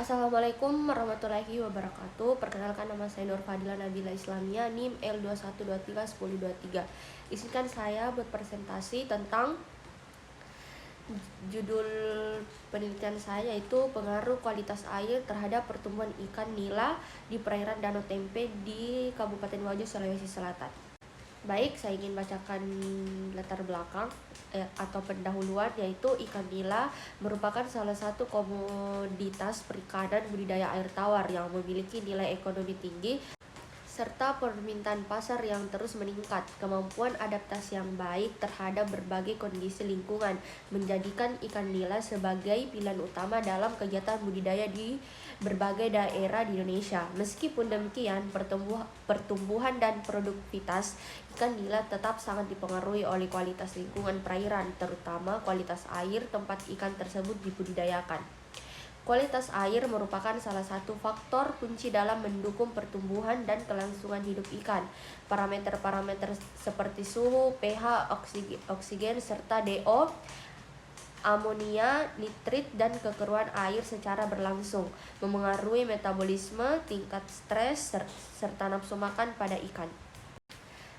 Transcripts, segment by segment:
Assalamualaikum warahmatullahi wabarakatuh. Perkenalkan, nama saya Nur Fadila Nabila Islamia, NIM L21231023. Izinkan saya berpresentasi tentang judul penelitian saya, yaitu pengaruh kualitas air terhadap pertumbuhan ikan nila di perairan Danau Tempe di Kabupaten Wajo, Sulawesi Selatan. Baik, saya ingin bacakan latar belakang atau pendahuluan, yaitu ikan nila merupakan salah satu komoditas perikanan budidaya air tawar yang memiliki nilai ekonomi tinggi serta permintaan pasar yang terus meningkat. Kemampuan adaptasi yang baik terhadap berbagai kondisi lingkungan menjadikan ikan nila sebagai pilihan utama dalam kegiatan budidaya di berbagai daerah di Indonesia. Meskipun demikian, pertumbuhan dan produktivitas ikan nila tetap sangat dipengaruhi oleh kualitas lingkungan perairan, terutama kualitas air tempat ikan tersebut dibudidayakan. Kualitas air merupakan salah satu faktor kunci dalam mendukung pertumbuhan dan kelangsungan hidup ikan. Parameter-parameter seperti suhu, pH, oksigen, serta DO, amonia, nitrit, dan kekeruan air secara berlangsung memengaruhi metabolisme, tingkat stres, serta nafsu makan pada ikan.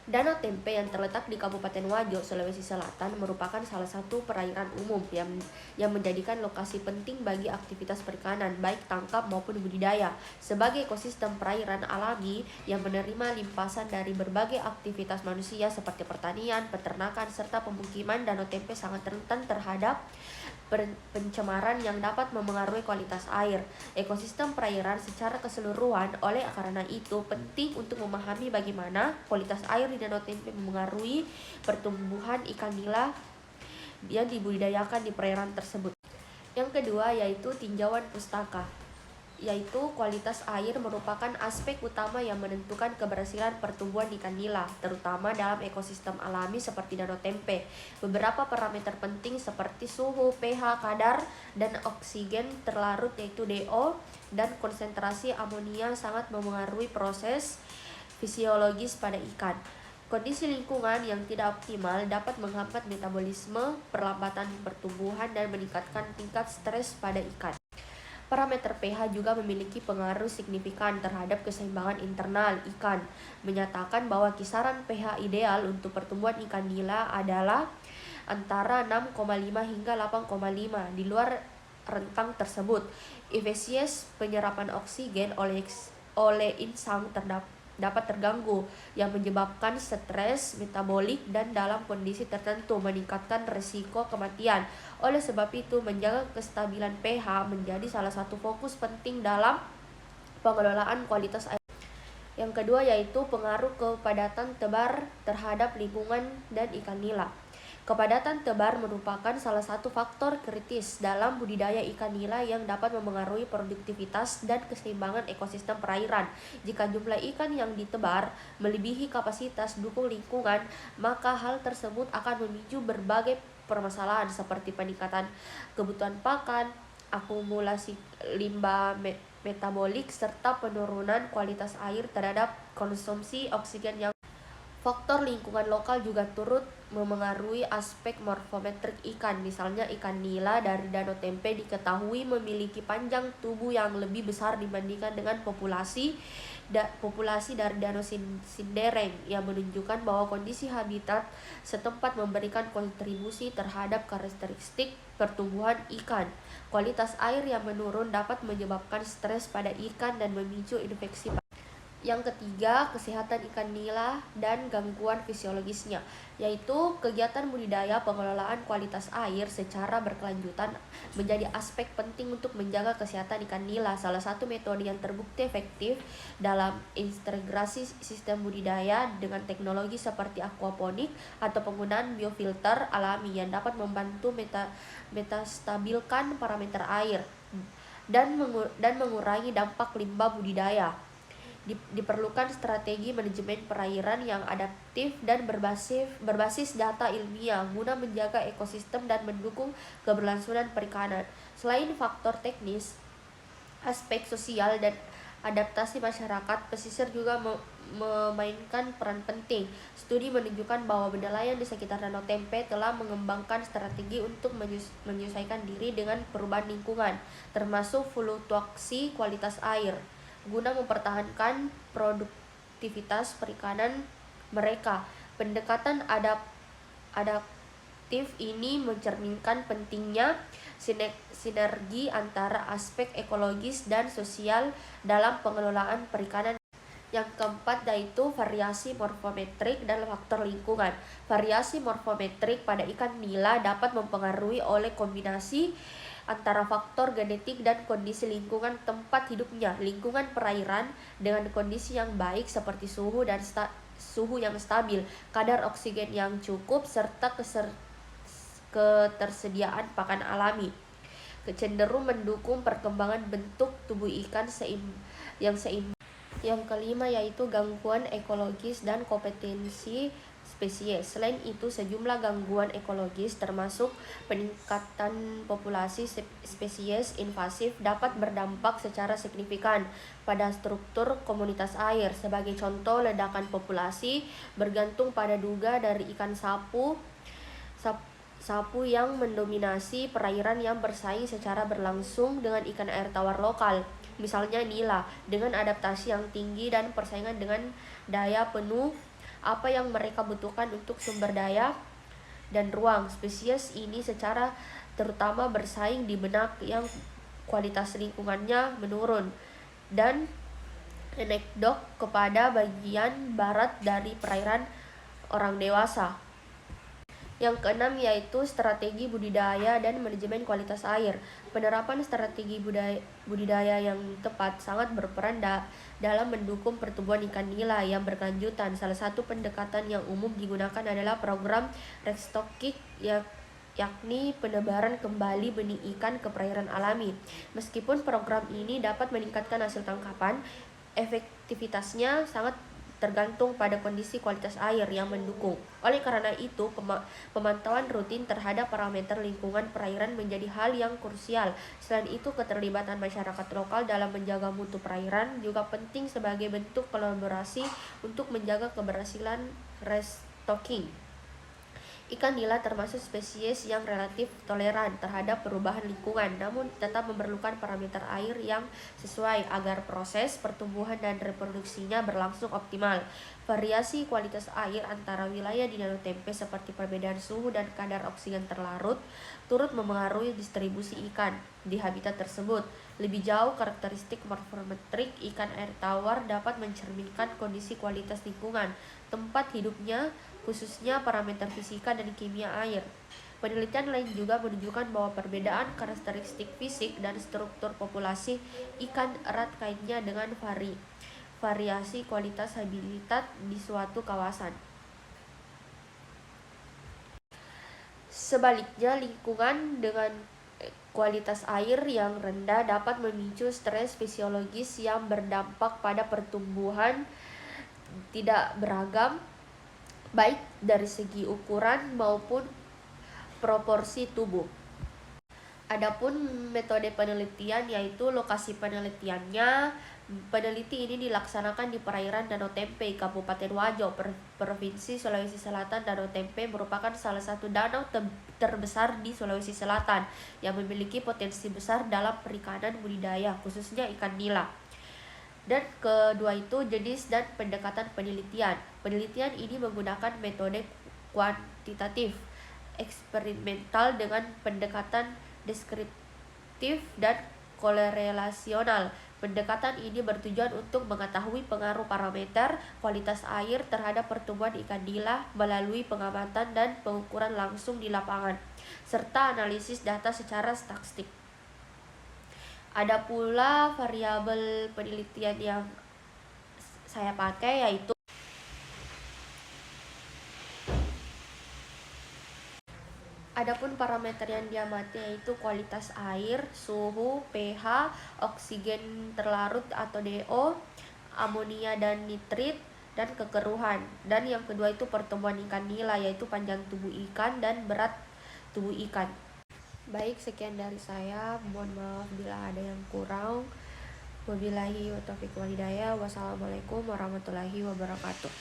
Danau Tempe yang terletak di Kabupaten Wajo, Sulawesi Selatan merupakan salah satu perairan umum yang menjadikan lokasi penting bagi aktivitas perikanan, baik tangkap maupun budidaya. Sebagai ekosistem perairan alami yang menerima limpasan dari berbagai aktivitas manusia seperti pertanian, peternakan, serta pemukiman, Danau Tempe sangat rentan terhadap pencemaran yang dapat memengaruhi kualitas air ekosistem perairan secara keseluruhan. Oleh karena itu, penting untuk memahami bagaimana kualitas air di Danau Tempe memengaruhi pertumbuhan ikan nila yang dibudidayakan di perairan tersebut. Yang kedua yaitu tinjauan pustaka, yaitu kualitas air merupakan aspek utama yang menentukan keberhasilan pertumbuhan ikan nila, terutama dalam ekosistem alami seperti Danau Tempe. Beberapa parameter penting seperti suhu, pH, kadar dan oksigen terlarut yaitu DO, dan konsentrasi amonia sangat memengaruhi proses fisiologis pada ikan. Kondisi lingkungan yang tidak optimal dapat menghambat metabolisme, perlambatan pertumbuhan, dan meningkatkan tingkat stres pada ikan. Parameter pH juga memiliki pengaruh signifikan terhadap keseimbangan internal ikan, menyatakan bahwa kisaran pH ideal untuk pertumbuhan ikan nila adalah antara 6,5 hingga 8,5. Di luar rentang tersebut, efisiensi penyerapan oksigen oleh insang dapat terganggu, yang menyebabkan stres metabolik dan dalam kondisi tertentu meningkatkan risiko kematian. Oleh sebab itu, menjaga kestabilan pH menjadi salah satu fokus penting dalam pengelolaan kualitas air. Yang kedua yaitu pengaruh kepadatan tebar terhadap lingkungan dan ikan nila. Kepadatan tebar merupakan salah satu faktor kritis dalam budidaya ikan nila yang dapat memengaruhi produktivitas dan keseimbangan ekosistem perairan. Jika jumlah ikan yang ditebar melebihi kapasitas dukung lingkungan, maka hal tersebut akan memicu berbagai permasalahan seperti peningkatan kebutuhan pakan, akumulasi limbah metabolik, serta penurunan kualitas air terhadap konsumsi oksigen yang. Faktor lingkungan lokal juga turut memengaruhi aspek morfometrik ikan. Misalnya, ikan nila dari Danau Tempe diketahui memiliki panjang tubuh yang lebih besar dibandingkan dengan populasi dari Danau Sindereng, yang menunjukkan bahwa kondisi habitat setempat memberikan kontribusi terhadap karakteristik pertumbuhan ikan. Kualitas air yang menurun dapat menyebabkan stres pada ikan dan memicu infeksi. Yang ketiga, kesehatan ikan nila dan gangguan fisiologisnya, yaitu kegiatan budidaya pengelolaan kualitas air secara berkelanjutan menjadi aspek penting untuk menjaga kesehatan ikan nila. Salah satu metode yang terbukti efektif dalam integrasi sistem budidaya dengan teknologi seperti aquaponik atau penggunaan biofilter alami yang dapat membantu metastabilkan parameter air dan mengurangi dampak limbah budidaya. Diperlukan strategi manajemen perairan yang adaptif dan berbasis data ilmiah guna menjaga ekosistem dan mendukung keberlangsungan perikanan. Selain faktor teknis, aspek sosial dan Adaptasi masyarakat pesisir juga memainkan peran penting. Studi menunjukkan bahwa benda lain di sekitar Danau Tempe telah mengembangkan strategi untuk menyesuaikan diri dengan perubahan lingkungan, termasuk fluktuasi kualitas air, guna mempertahankan produktivitas perikanan mereka. Pendekatan adaptif ini mencerminkan pentingnya sinergi antara aspek ekologis dan sosial dalam pengelolaan perikanan. Yang keempat yaitu variasi morfometrik dan faktor lingkungan. Variasi morfometrik pada ikan nila dapat mempengaruhi oleh kombinasi antara faktor genetik dan kondisi lingkungan tempat hidupnya. Lingkungan perairan dengan kondisi yang baik seperti suhu yang stabil, kadar oksigen yang cukup, serta ketersediaan pakan alami cenderung mendukung perkembangan bentuk tubuh ikan yang seimbang. Yang kelima yaitu gangguan ekologis dan kompetensi spesies. Selain itu, sejumlah gangguan ekologis termasuk peningkatan populasi spesies invasif dapat berdampak secara signifikan pada struktur komunitas air. Sebagai contoh, ledakan populasi bergantung pada duga dari ikan sapu yang mendominasi perairan yang bersaing secara berlangsung dengan ikan air tawar lokal, misalnya nila, dengan adaptasi yang tinggi dan persaingan dengan daya penuh apa yang mereka butuhkan untuk sumber daya dan ruang. Spesies ini secara terutama bersaing di benak yang kualitas lingkungannya menurun dan endek kepada bagian barat dari perairan orang dewasa. Yang keenam yaitu strategi budidaya dan manajemen kualitas air. Penerapan strategi budidaya yang tepat sangat berperan dalam mendukung pertumbuhan ikan nila yang berkelanjutan. Salah satu pendekatan yang umum digunakan adalah program restocking yakni penebaran kembali benih ikan ke perairan alami. Meskipun program ini dapat meningkatkan hasil tangkapan, efektivitasnya sangat tergantung pada kondisi kualitas air yang mendukung. Oleh karena itu, pemantauan rutin terhadap parameter lingkungan perairan menjadi hal yang krusial. Selain itu, keterlibatan masyarakat lokal dalam menjaga mutu perairan juga penting sebagai bentuk kolaborasi untuk menjaga keberhasilan restocking. Ikan nila termasuk spesies yang relatif toleran terhadap perubahan lingkungan, namun tetap memerlukan parameter air yang sesuai agar proses pertumbuhan dan reproduksinya berlangsung optimal. Variasi kualitas air antara wilayah di Danau Tempe seperti perbedaan suhu dan kadar oksigen terlarut turut memengaruhi distribusi ikan di habitat tersebut. Lebih jauh, karakteristik morfometrik ikan air tawar dapat mencerminkan kondisi kualitas lingkungan tempat hidupnya, khususnya parameter fisika dan kimia air. Penelitian lain juga menunjukkan bahwa perbedaan karakteristik fisik dan struktur populasi ikan erat kaitannya dengan variasi kualitas habitat di suatu kawasan. Sebaliknya, lingkungan dengan kualitas air yang rendah dapat memicu stres fisiologis yang berdampak pada pertumbuhan tidak beragam, baik dari segi ukuran maupun proporsi tubuh. Adapun metode penelitian yaitu lokasi penelitiannya. Peneliti ini dilaksanakan di perairan Danau Tempe, Kabupaten Wajo, Provinsi Sulawesi Selatan. Danau Tempe merupakan salah satu danau terbesar di Sulawesi Selatan yang memiliki potensi besar dalam perikanan budidaya, khususnya ikan nila. Dan kedua itu jenis dan pendekatan penelitian. Penelitian ini menggunakan metode kuantitatif, eksperimental dengan pendekatan deskriptif dan korelasional. Pendekatan ini bertujuan untuk mengetahui pengaruh parameter kualitas air terhadap pertumbuhan ikan nila melalui pengamatan dan pengukuran langsung di lapangan, serta analisis data secara statistik. Ada pula variabel penelitian yang saya pakai yaitu adapun parameter yang diamati yaitu kualitas air, suhu, pH, oksigen terlarut atau DO, amonia dan nitrit, dan kekeruhan. Dan yang kedua itu pertumbuhan ikan nila yaitu panjang tubuh ikan dan berat tubuh ikan. Baik, sekian dari saya. Mohon maaf bila ada yang kurang. Wabillahi wa taufiq wal hidayah. Wassalamualaikum warahmatullahi wabarakatuh.